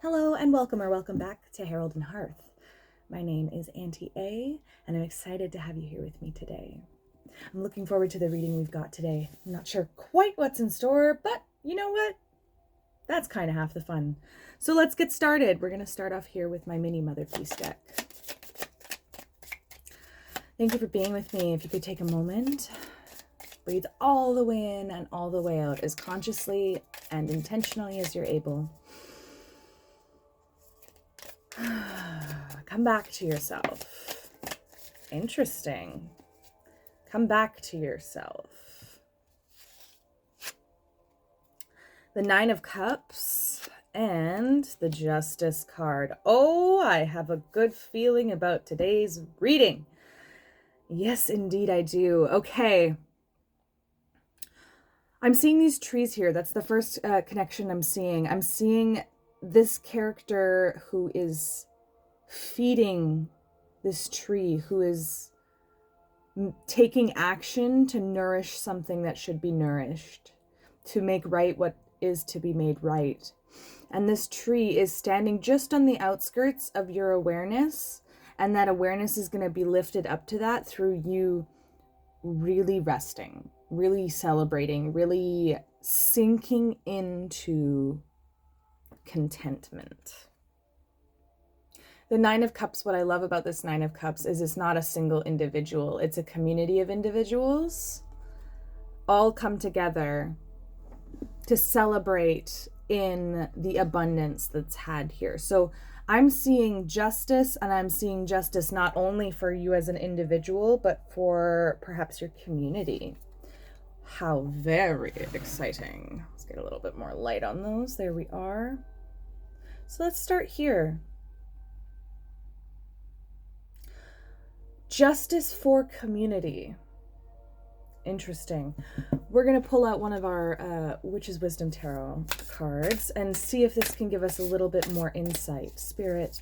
Hello and welcome or welcome back to Herald Hearth. My name is Auntie A and I'm excited to have you here with me today. I'm looking forward to the reading we've got today. I'm not sure quite what's in store, but you know what? That's kind of half the fun. So let's get started. We're going to start off here with my mini Mother Peace deck. Thank you for being with me. If you could take a moment, breathe all the way in and all the way out as consciously and intentionally as you're able. Come back to yourself. Interesting. Come back to yourself. The Nine of Cups and the Justice card. Oh, I have a good feeling about today's reading. Yes, indeed I do. Okay. I'm seeing these trees here. That's the first connection I'm seeing. I'm seeing this character who is feeding this tree, who is taking action to nourish something that should be nourished, to make right what is to be made right. And this tree is standing just on the outskirts of your awareness, and that awareness is going to be lifted up to that through you really resting, really celebrating, really sinking into contentment. The Nine of Cups, what I love about this Nine of Cups is it's not a single individual. It's a community of individuals all come together to celebrate in the abundance that's had here. So I'm seeing justice, and I'm seeing justice not only for you as an individual, but for perhaps your community. How very exciting. Let's get a little bit more light on those. There we are. So let's start here. Justice for community. Interesting. We're going to pull out one of our Witch's Wisdom Tarot cards and see if this can give us a little bit more insight. Spirit,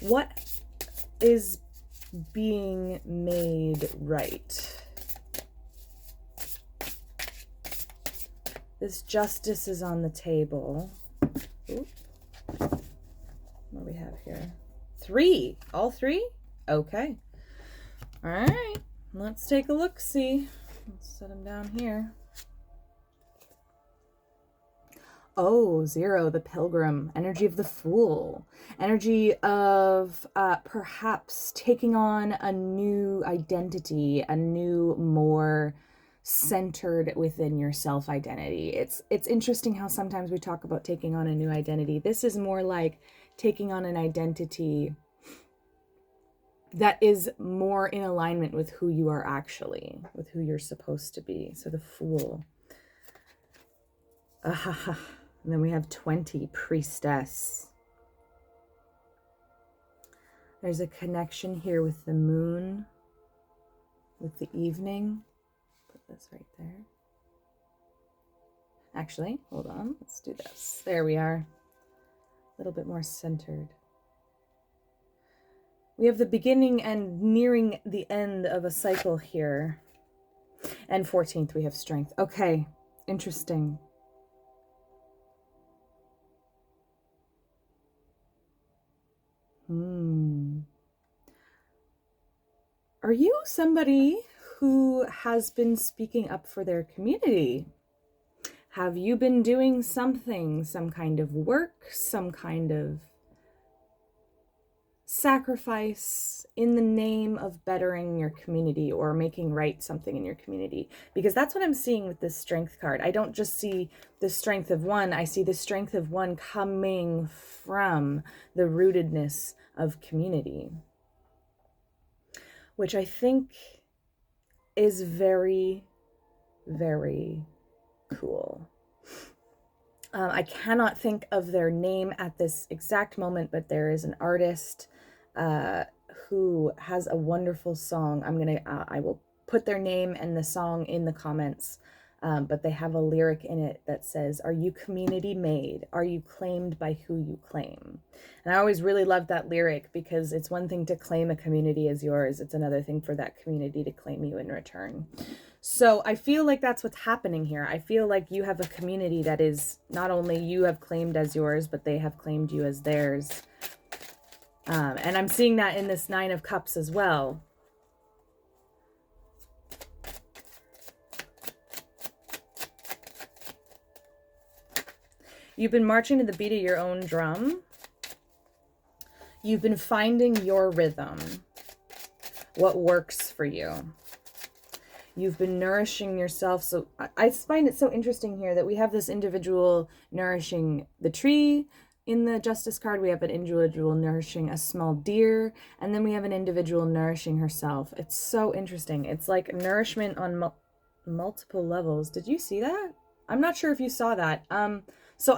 what is being made right? This justice is on the table. Oop. What do we have here? 3. All 3? Okay. All right. Let's take a look. See. Let's set them down here. Oh, 0, the Pilgrim. Energy of the Fool. Energy of perhaps taking on a new identity, a new, more centered within your self-identity. It's interesting how sometimes we talk about taking on a new identity. This is more like taking on an identity that is more in alignment with who you are actually, with who you're supposed to be. So the Fool. And then we have 20, Priestess. There's a connection here with the moon, with the evening. Put this right there. Actually, hold on. Let's do this. There we are. A little bit more centered. We have the beginning and nearing the end of a cycle here. And 14th, we have Strength. Okay, interesting. Are you somebody who has been speaking up for their community? Have you been doing something, some kind of work, some kind of sacrifice in the name of bettering your community or making right something in your community? Because that's what I'm seeing with this Strength card. I don't just see the strength of one. I see the strength of one coming from the rootedness of community, which I think is very, very cool. I cannot think of their name at this exact moment, but there is an artist who has a wonderful song. I will put their name and the song in the comments, but they have a lyric in it that says, "Are you community made? Are you claimed by who you claim?" And I always really loved that lyric, because it's one thing to claim a community as yours. It's another thing for that community to claim you in return. So I feel like that's what's happening here. I feel like you have a community that is not only you have claimed as yours, but they have claimed you as theirs. And I'm seeing that in this Nine of Cups as well. You've been marching to the beat of your own drum. You've been finding your rhythm, what works for you. You've been nourishing yourself. So I find it so interesting here that we have this individual nourishing the tree in the Justice card. We have an individual nourishing a small deer, and then we have an individual nourishing herself. It's so interesting. It's like nourishment on multiple levels. Did you see that? I'm not sure if you saw that. So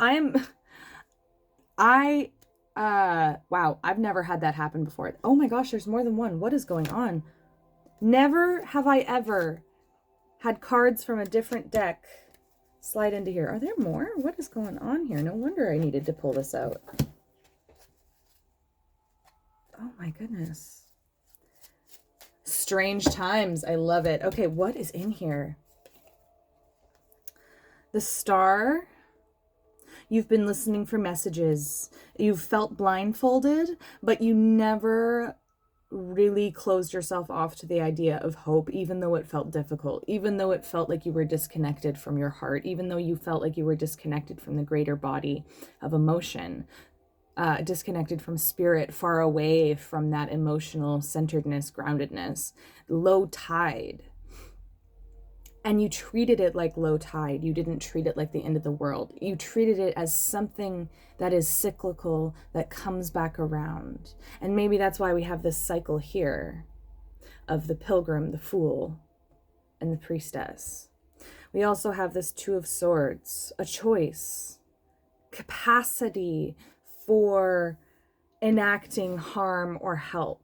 wow, I've never had that happen before. Oh my gosh, there's more than one. What is going on? Never have I ever had cards from a different deck slide into here. Are there more? What is going on here? No wonder I needed to pull this out. Oh my goodness. Strange times. I love it. Okay, what is in here? The Star. You've been listening for messages. You've felt blindfolded, but you never really closed yourself off to the idea of hope, even though it felt difficult, even though it felt like you were disconnected from your heart, even though you felt like you were disconnected from the greater body of emotion, disconnected from spirit, far away from that emotional centeredness, groundedness, low tide. And you treated it like low tide. You didn't treat it like the end of the world. You treated it as something that is cyclical, that comes back around. And maybe that's why we have this cycle here of the Pilgrim, the Fool, and the Priestess. We also have this Two of Swords, a choice, capacity for enacting harm or help.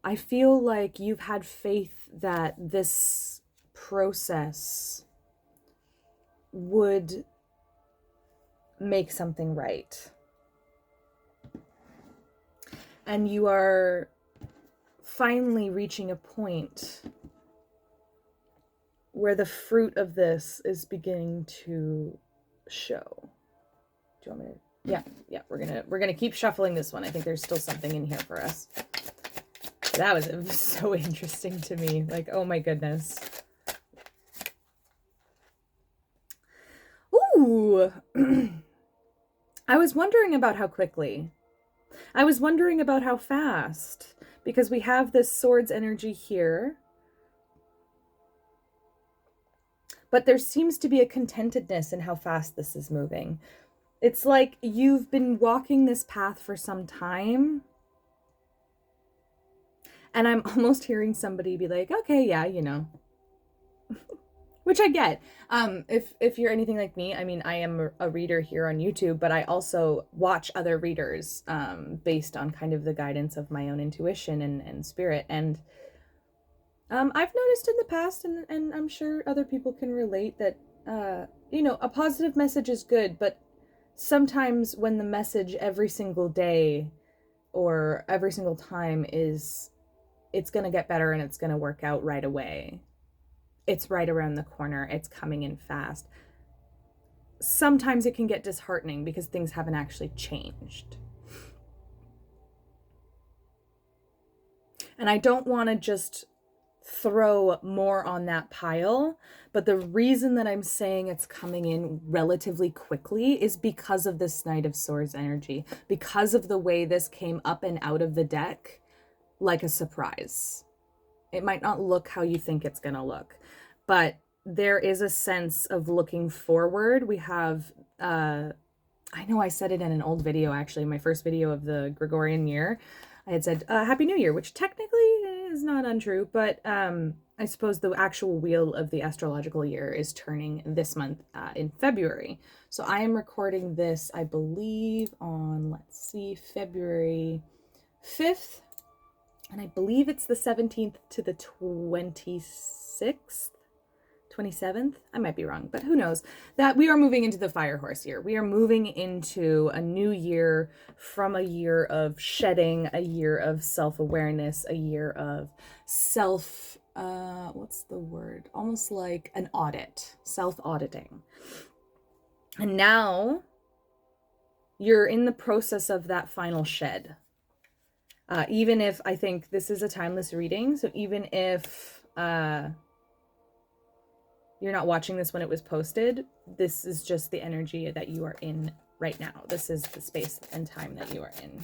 I feel like you've had faith that this process would make something right. And you are finally reaching a point where the fruit of this is beginning to show. Do you want me to? Yeah, we're gonna keep shuffling this one. I think there's still something in here for us. That was so interesting to me. Like, oh my goodness. Ooh. I was wondering about how quickly. I was wondering about how fast. Because we have this Swords energy here. But there seems to be a contentedness in how fast this is moving. It's like you've been walking this path for some time. And I'm almost hearing somebody be like, okay, yeah, you know. Which I get. If you're anything like me, I mean, I am a reader here on YouTube, but I also watch other readers based on kind of the guidance of my own intuition and spirit. And I've noticed in the past, and I'm sure other people can relate, that, you know, a positive message is good, but sometimes when the message every single day or every single time is, it's going to get better and it's going to work out right away. It's right around the corner. It's coming in fast. Sometimes it can get disheartening because things haven't actually changed. And I don't want to just throw more on that pile, but the reason that I'm saying it's coming in relatively quickly is because of this Knight of Swords energy, because of the way this came up and out of the deck like a surprise. It might not look how you think it's going to look, but there is a sense of looking forward. We have, I know I said it in an old video, actually, my first video of the Gregorian year. I had said, Happy New Year, which technically is not untrue, but I suppose the actual wheel of the astrological year is turning this month in February. So I am recording this, I believe, on, let's see, February 5th. And I believe it's the 17th to the 26th. 27th. I might be wrong, but who knows? That we are moving into the fire horse year. We are moving into a new year from a year of shedding, a year of self-awareness, a year of self, what's the word? Almost like an audit, self-auditing. And now you're in the process of that final shed. Even if I think this is a timeless reading, so even if you're not watching this when it was posted, this is just the energy that you are in right now. This is the space and time that you are in.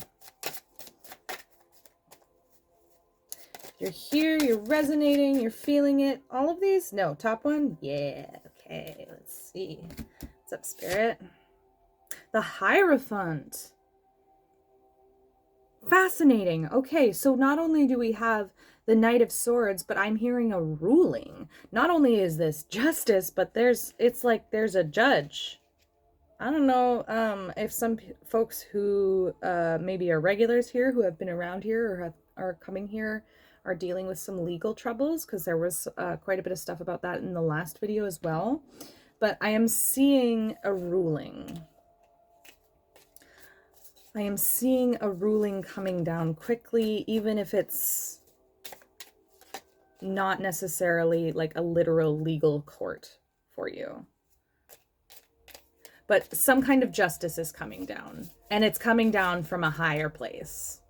You're here, you're resonating, you're feeling it. All of these? No, top one? Yeah, okay, let's see. What's up, Spirit? The Hierophant. Fascinating. Okay, so not only do we have the Knight of Swords, but I'm hearing a ruling. Not only is this justice, but it's like there's a judge. I don't know if some folks who maybe are regulars here, who have been around here or are coming here, are dealing with some legal troubles, because there was quite a bit of stuff about that in the last video as well. But I am seeing a ruling. I am seeing a ruling coming down quickly, even if it's not necessarily like a literal legal court for you. But some kind of justice is coming down, and it's coming down from a higher place.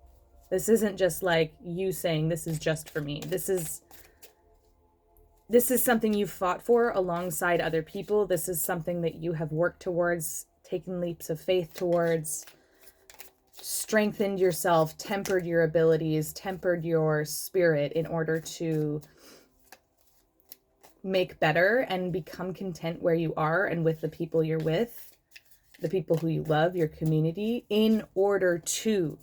This isn't just like you saying this is just for me. This is something you fought for alongside other people. This is something that you have worked towards, taken leaps of faith towards, strengthened yourself, tempered your abilities, tempered your spirit in order to make better and become content where you are and with the people you're with, the people who you love, your community, in order to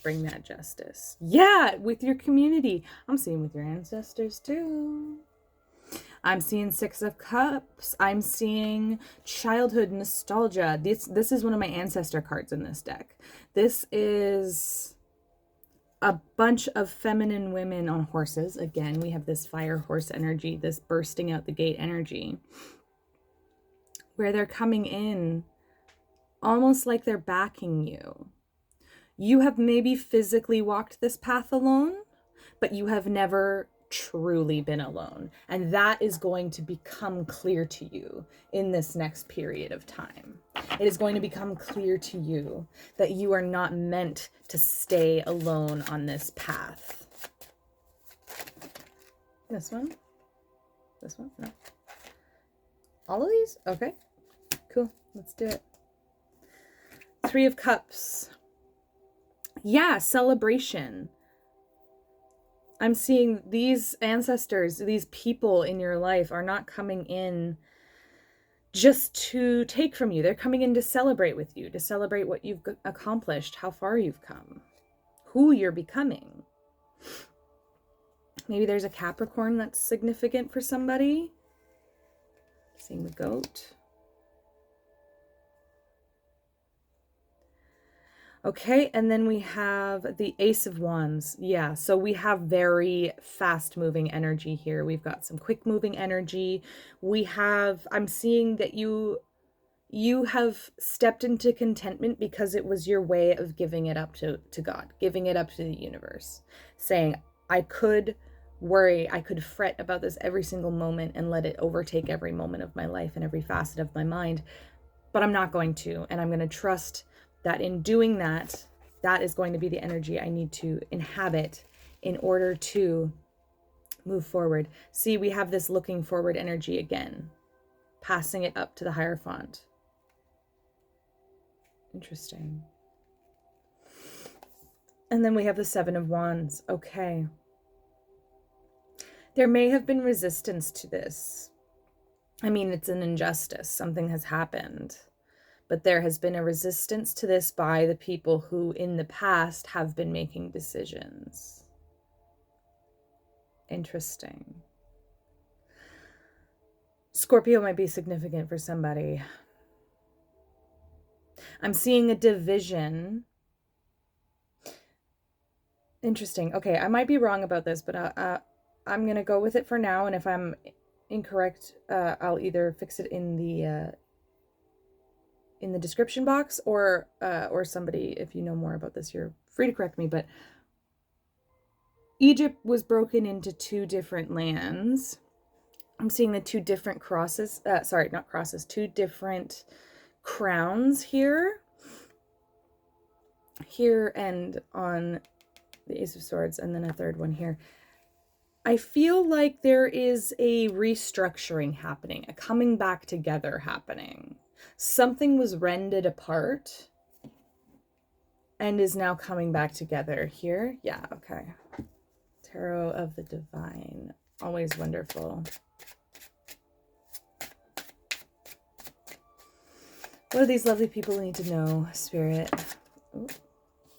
bring that justice. Yeah, with your community. I'm seeing with your ancestors too. I'm seeing Six of Cups. I'm seeing childhood nostalgia. This is one of my ancestor cards in this deck. This is a bunch of feminine women on horses. Again, we have this fire horse energy, this bursting out the gate energy, where they're coming in almost like they're backing you. You have maybe physically walked this path alone, but you have never truly been alone. And that is going to become clear to you in this next period of time. It is going to become clear to you that you are not meant to stay alone on this path. This one? This one? No. All of these? Okay. Cool. Let's do it. Three of Cups. Yeah, celebration. I'm seeing these ancestors, these people in your life are not coming in just to take from you. They're coming in to celebrate with you, to celebrate what you've accomplished, how far you've come, who you're becoming. Maybe there's a Capricorn that's significant for somebody. Seeing the goat. Okay, and then we have the Ace of Wands. Yeah, so we have very fast-moving energy here. We've got some quick-moving energy. I'm seeing that you have stepped into contentment because it was your way of giving it up to God, giving it up to the universe, saying, I could worry, I could fret about this every single moment and let it overtake every moment of my life and every facet of my mind, but I'm not going to, and I'm going to trust that in doing that, that is going to be the energy I need to inhabit in order to move forward. See, we have this looking forward energy again, passing it up to the Hierophant. Interesting. And then we have the Seven of Wands. Okay. There may have been resistance to this. I mean, it's an injustice. Something has happened. But there has been a resistance to this by the people who in the past have been making decisions. Interesting. Scorpio might be significant for somebody. I'm seeing a division. Interesting. Okay, I might be wrong about this, but I'm going to go with it for now. And if I'm incorrect, I'll either fix it in the description box, or somebody, if you know more about this, you're free to correct me. But Egypt was broken into 2 different lands. I'm seeing the 2 different crosses, sorry, not crosses, 2 different crowns here. Here and on the Ace of Swords, and then a 3rd one here. I feel like there is a restructuring happening, a coming back together happening. Something was rended apart and is now coming back together here. Yeah, okay. Tarot of the Divine. Always wonderful. What do these lovely people need to know, Spirit? Oh,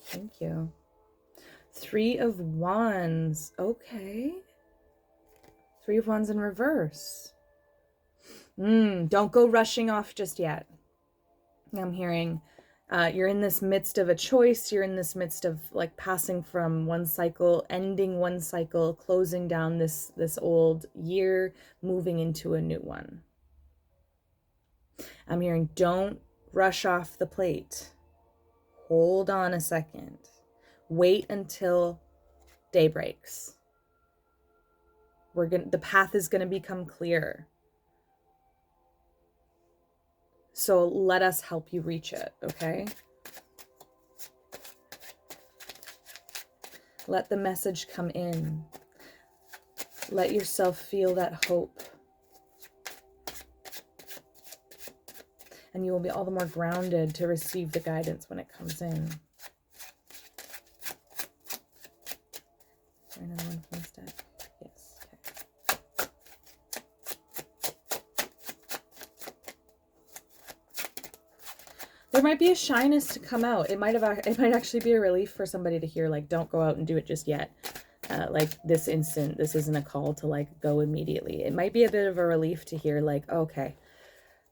thank you. 3 of Wands. Okay. 3 of Wands in reverse. Don't go rushing off just yet. I'm hearing you're in this midst of a choice. You're in this midst of like passing from one cycle, ending one cycle, closing down this old year, moving into a new one. I'm hearing don't rush off the plate. Hold on a second. Wait until day breaks. The path is going to become clear. So let us help you reach it, okay? Let the message come in. Let yourself feel that hope. And you will be all the more grounded to receive the guidance when it comes in. Another one from this deck. Yes, okay. There might be a shyness to come out. It might actually be a relief for somebody to hear, like, don't go out and do it just yet. Like this instant, this isn't a call to like go immediately. It might be a bit of a relief to hear like, okay,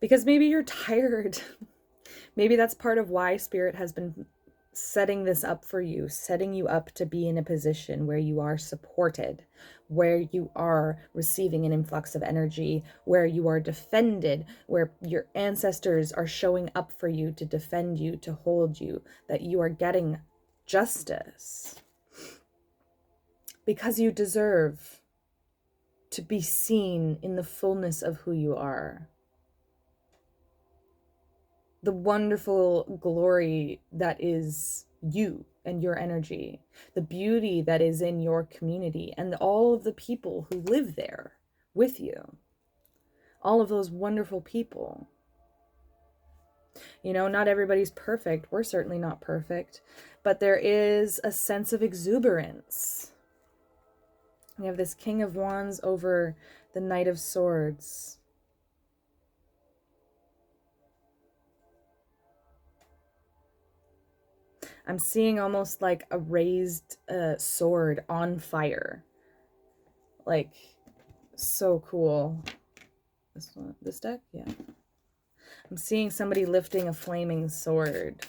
because maybe you're tired. Maybe that's part of why Spirit has been setting this up for you, setting you up to be in a position where you are supported, where you are receiving an influx of energy, where you are defended, where your ancestors are showing up for you to defend you, to hold you, that you are getting justice. Because you deserve to be seen in the fullness of who you are. The wonderful glory that is you and your energy. The beauty that is in your community and all of the people who live there with you. All of those wonderful people. You know, not everybody's perfect. We're certainly not perfect. But there is a sense of exuberance. We have this King of Wands over the Knight of Swords. I'm seeing almost like a raised sword on fire. Like, so cool. This deck? Yeah. I'm seeing somebody lifting a flaming sword.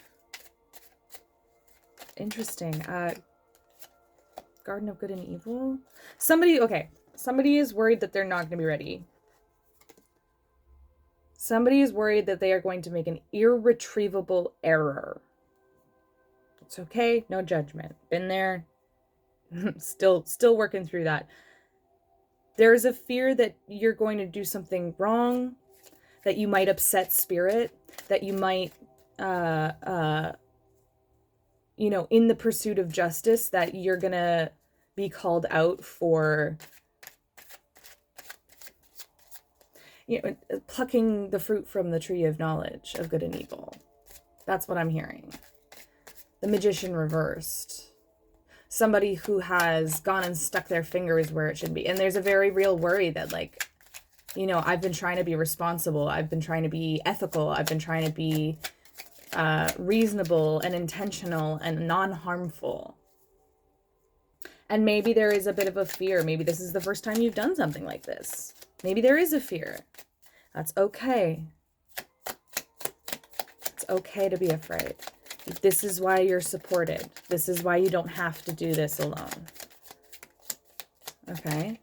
Interesting. Garden of Good and Evil? Somebody is worried that they're not going to be ready. Somebody is worried that they are going to make an irretrievable error. It's okay, no judgment. Been there. Still working through that. There's a fear that you're going to do something wrong, that you might upset Spirit, that you might you know, in the pursuit of justice, that you're gonna be called out for, you know, plucking the fruit from the tree of knowledge of good and evil. That's what I'm hearing. The Magician reversed. Somebody who has gone and stuck their fingers where it should be. And there's a very real worry that, like, you know, I've been trying to be responsible. I've been trying to be ethical. I've been trying to be reasonable and intentional and non-harmful. And maybe there is a bit of a fear. Maybe this is the first time you've done something like this. Maybe there is a fear. That's okay. It's okay to be afraid. This is why you're supported. This is why you don't have to do this alone. Okay?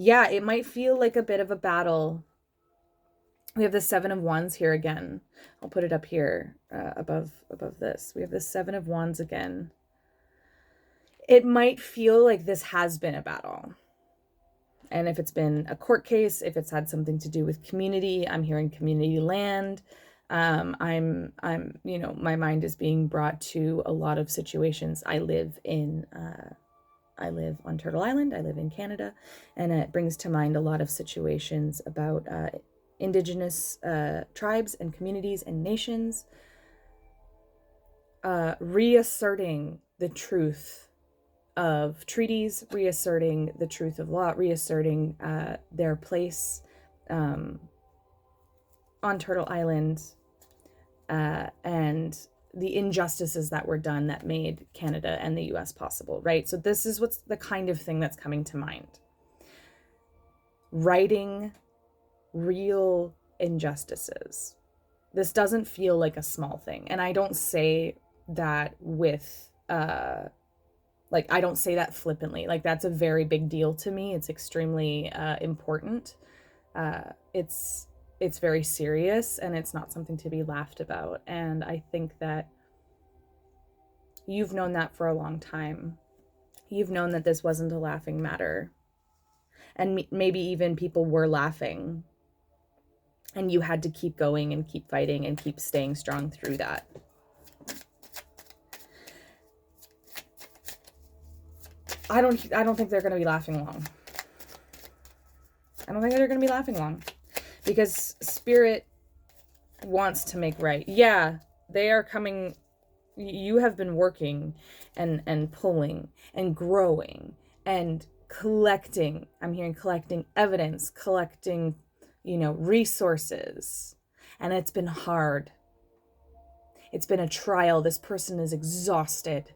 Yeah, it might feel like a bit of a battle. We have the Seven of Wands here again. I'll put it up here above this. We have the Seven of Wands again. It might feel like this has been a battle. And if it's been a court case, if it's had something to do with community, I'm hearing community land. I'm, you know, my mind is being brought to a lot of situations. I live on Turtle Island. I live in Canada, and it brings to mind a lot of situations about Indigenous tribes and communities and nations reasserting the truth of treaties, reasserting the truth of law, reasserting their place on Turtle Island, and the injustices that were done that made Canada and the US possible, right? So this is what's the kind of thing that's coming to mind. Righting real injustices. This doesn't feel like a small thing. And I don't say that with like, I don't say that flippantly. Like, that's a very big deal to me. It's extremely important. It's very serious, and it's not something to be laughed about. And I think that you've known that for a long time. You've known that this wasn't a laughing matter. And maybe even people were laughing. And you had to keep going and keep fighting and keep staying strong through that. I don't think they're going to be laughing long. I don't think they're going to be laughing long, because Spirit wants to make right. Yeah, they are coming. You have been working and pulling and growing and collecting. I'm hearing collecting evidence, collecting, you know, resources. And it's been hard. It's been a trial. This person is exhausted,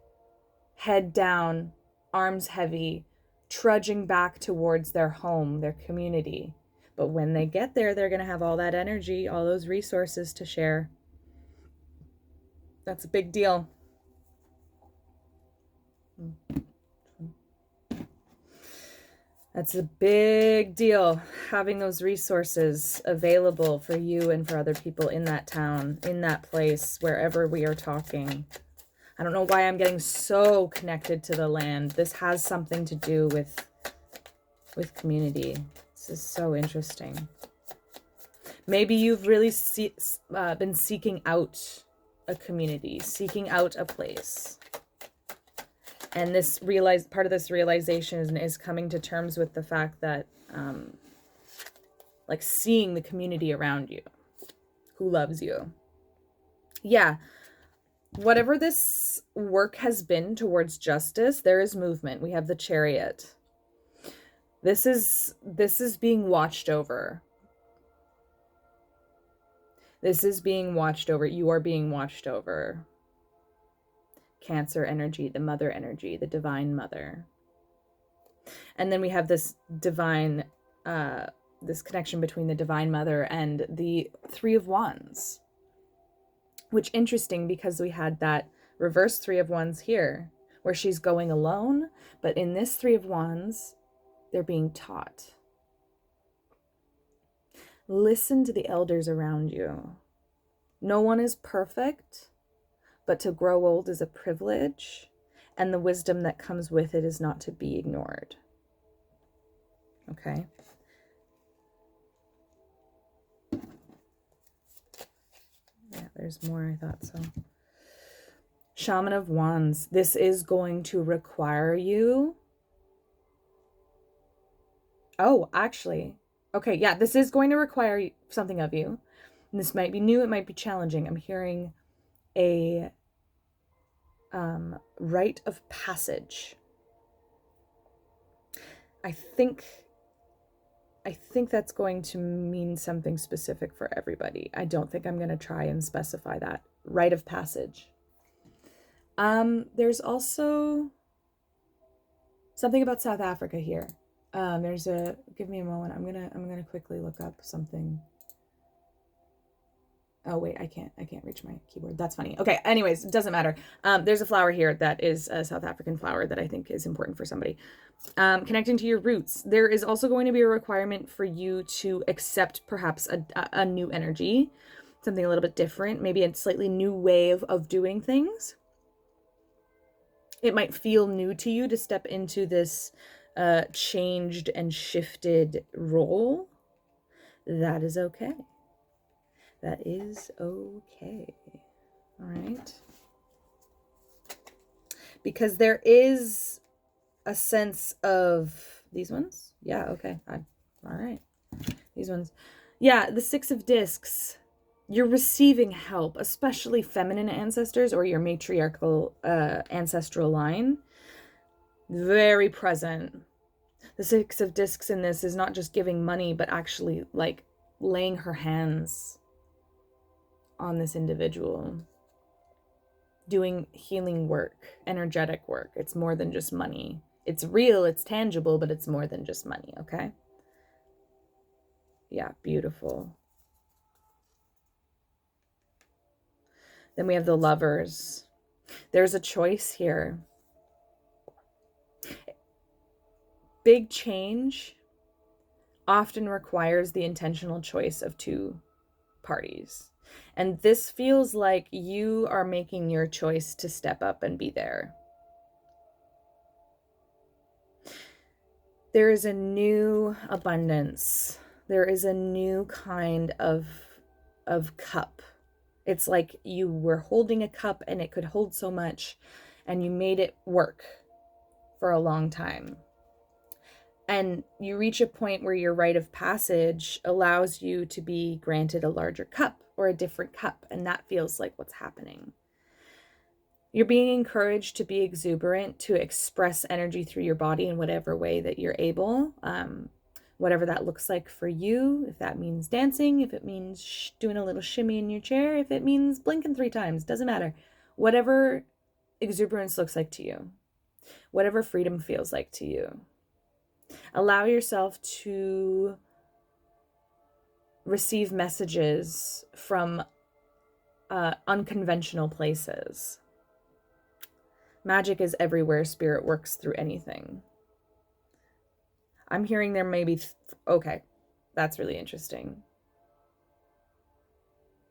head down, arms heavy, trudging back towards their home, their community. But when they get there, they're going to have all that energy, all those resources to share. That's a big deal. That's a big deal, having those resources available for you and for other people in that town, in that place, wherever we are talking. I don't know why I'm getting so connected to the land. This has something to do with community. This is so interesting. Maybe you've really been seeking out a community, seeking out a place. And this part of this realization is coming to terms with the fact that, like, seeing the community around you who loves you. Yeah. Whatever this work has been towards justice, there is movement. We have the Chariot. This is being watched over. This is being watched over. You are being watched over. Cancer energy, the mother energy, the divine mother. And then we have this divine, this connection between the divine mother and the Three of Wands. Which interesting, because we had that reverse Three of Wands here, where she's going alone. But in this Three of Wands, they're being taught. Listen to the elders around you. No one is perfect, but to grow old is a privilege, and the wisdom that comes with it is not to be ignored. Okay? Yeah, there's more. I thought so. Shaman of Wands. This is going to require you. Oh, actually. Okay, yeah, this is going to require something of you. And this might be new, it might be challenging. I'm hearing a rite of passage. I think that's going to mean something specific for everybody. I don't think I'm going to try and specify that. Rite of passage. There's also something about South Africa here. Give me a moment. I'm gonna quickly look up something. Oh wait, I can't reach my keyboard. That's funny. Okay, anyways, it doesn't matter. There's a flower here that is a South African flower that I think is important for somebody. Connecting to your roots. There is also going to be a requirement for you to accept perhaps a new energy, something a little bit different, maybe a slightly new way of doing things. It might feel new to you to step into this changed and shifted role. That is okay. That is okay. All right. Because there is a sense of these ones. Yeah, okay. All right. These ones. Yeah, the Six of Discs. You're receiving help, especially feminine ancestors or your matriarchal ancestral line. Very present. The Six of Discs in this is not just giving money, but actually like laying her hands on this individual, doing healing work, energetic work. It's more than just money. It's real, it's tangible, but it's more than just money, okay? Yeah, beautiful. Then we have the Lovers. There's a choice here. Big change often requires the intentional choice of two parties. And this feels like you are making your choice to step up and be there. There is a new abundance. There is a new kind of cup. It's like you were holding a cup and it could hold so much and you made it work for a long time. And you reach a point where your rite of passage allows you to be granted a larger cup or a different cup. And that feels like what's happening. You're being encouraged to be exuberant, to express energy through your body in whatever way that you're able, whatever that looks like for you. If that means dancing, if it means doing a little shimmy in your chair, if it means blinking 3 times, doesn't matter. Whatever exuberance looks like to you, whatever freedom feels like to you. Allow yourself to receive messages from unconventional places. Magic is everywhere. Spirit works through anything. I'm hearing there may be... okay, that's really interesting.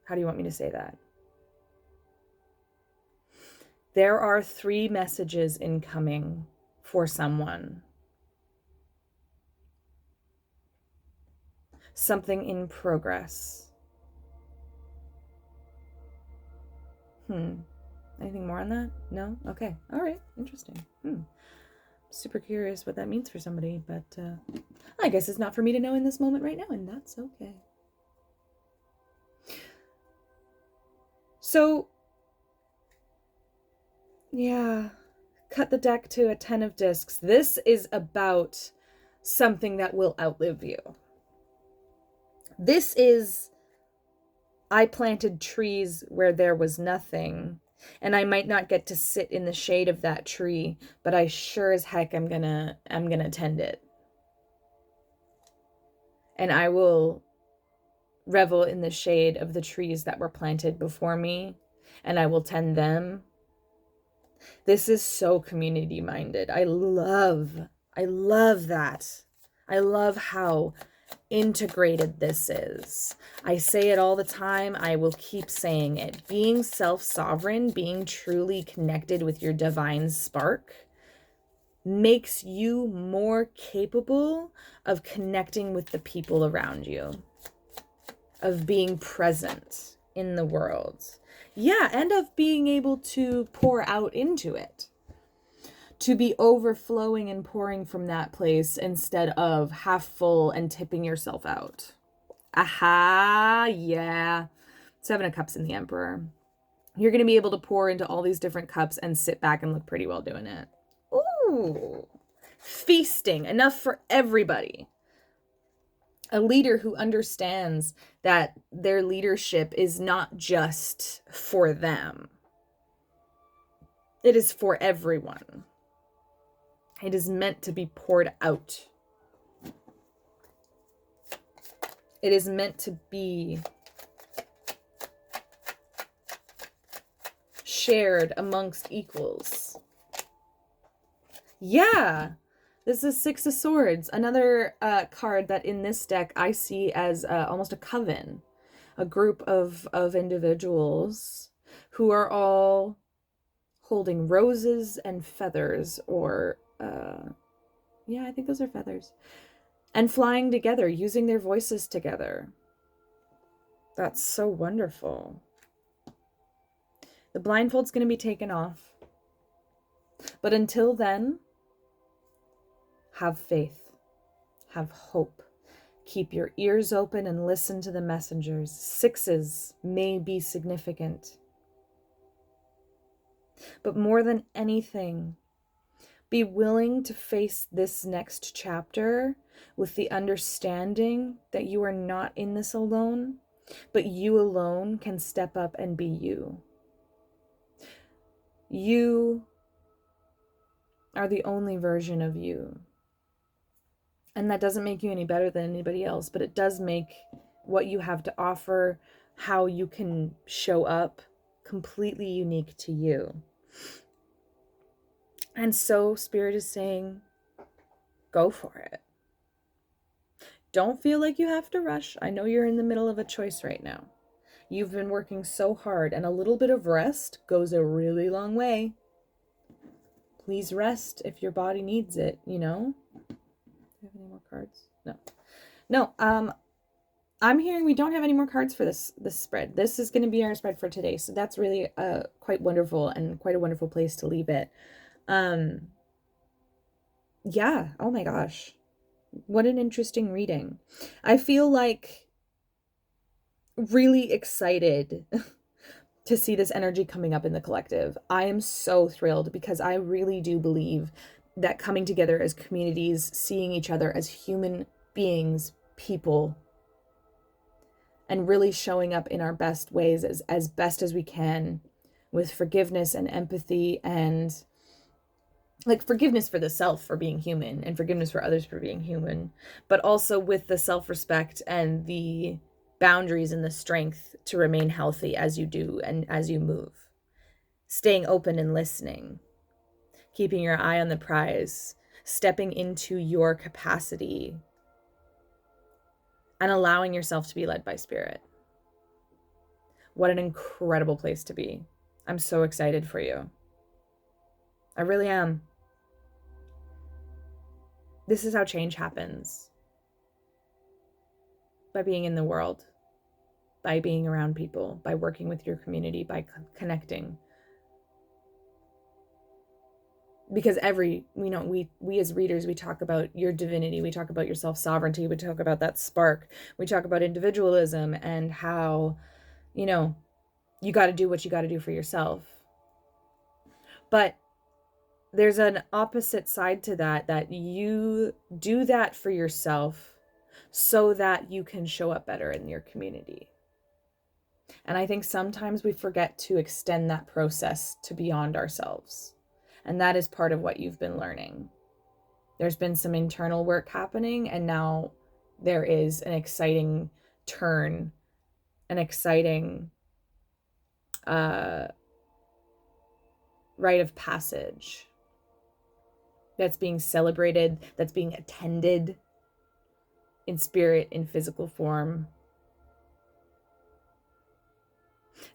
How do you want me to say that? There are 3 messages incoming for someone. Something in progress. Anything more on that? No? Okay. All right. Interesting. Super curious what that means for somebody, but I guess it's not for me to know in this moment right now, and that's okay. So, yeah, cut the deck to a 10 of discs. This is about something that will outlive you. This is, I planted trees where there was nothing, and I might not get to sit in the shade of that tree, but I sure as heck I'm gonna tend it. And I will revel in the shade of the trees that were planted before me, and I will tend them. This is so community minded. I love that. I love how integrated this is. I say it all the time. I will keep saying it. Being self-sovereign, being truly connected with your divine spark makes you more capable of connecting with the people around you, of being present in the world. Yeah, and of being able to pour out into it. To be overflowing and pouring from that place instead of half full and tipping yourself out. Aha, yeah. 7 of Cups in the Emperor. You're going to be able to pour into all these different cups and sit back and look pretty while doing it. Ooh. Feasting. Enough for everybody. A leader who understands that their leadership is not just for them. It is for everyone. It is meant to be poured out. It is meant to be shared amongst equals. Yeah, this is Six of Swords, another card that in this deck I see as almost a coven, a group of individuals who are all holding roses and feathers, or yeah, I think those are feathers, and flying together, using their voices together. That's so wonderful. The blindfold's going to be taken off. But until then, have faith, have hope. Keep your ears open and listen to the messengers. Sixes may be significant. But more than anything, be willing to face this next chapter with the understanding that you are not in this alone, but you alone can step up and be you. You are the only version of you. And that doesn't make you any better than anybody else, but it does make what you have to offer, how you can show up, completely unique to you. And so Spirit is saying, go for it. Don't feel like you have to rush. I know you're in the middle of a choice right now. You've been working so hard, and a little bit of rest goes a really long way. Please rest if your body needs it, you know? Do you have any more cards? No. I'm hearing we don't have any more cards for this spread. This is going to be our spread for today. So that's really quite wonderful, and quite a wonderful place to leave it. Yeah, oh my gosh. What an interesting reading. I feel like really excited to see this energy coming up in the collective. I am so thrilled because I really do believe that coming together as communities, seeing each other as human beings, people, and really showing up in our best ways as best as we can, with forgiveness and empathy, and like forgiveness for the self for being human, and forgiveness for others for being human, but also with the self-respect and the boundaries and the strength to remain healthy as you do and as you move. Staying open and listening, keeping your eye on the prize, stepping into your capacity, and allowing yourself to be led by Spirit. What an incredible place to be. I'm so excited for you. I really am. This is how change happens. By being in the world, by being around people, by working with your community, by connecting. Because we as readers, we talk about your divinity, we talk about your self-sovereignty, we talk about that spark, we talk about individualism and how, you got to do what you got to do for yourself. But there's an opposite side to that you do that for yourself so that you can show up better in your community. And I think sometimes we forget to extend that process to beyond ourselves. And that is part of what you've been learning. There's been some internal work happening, and now there is an exciting turn, an exciting rite of passage that's being celebrated, that's being attended in spirit, in physical form.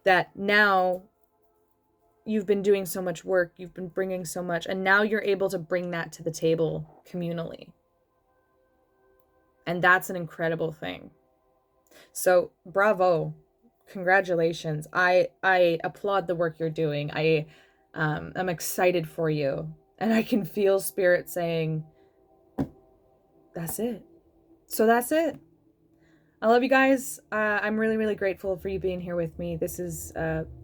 That now you've been doing so much work, you've been bringing so much, and now you're able to bring that to the table communally. And that's an incredible thing. So bravo, congratulations. I applaud the work you're doing. I'm excited for you, and I can feel Spirit saying, that's it. So that's it. I love you guys. I'm really, really grateful for you being here with me. This has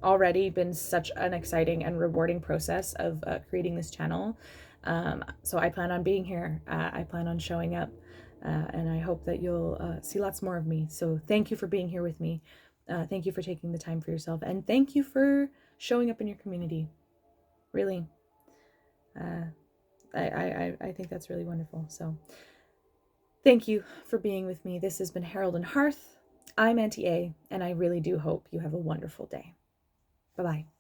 already been such an exciting and rewarding process of creating this channel. So I plan on being here. I plan on showing up. And I hope that you'll see lots more of me. So thank you for being here with me. Thank you for taking the time for yourself. And thank you for showing up in your community. Really. I think that's really wonderful. So thank you for being with me. This has been Herald Hearth. I'm Auntie A, and I really do hope you have a wonderful day. Bye-bye.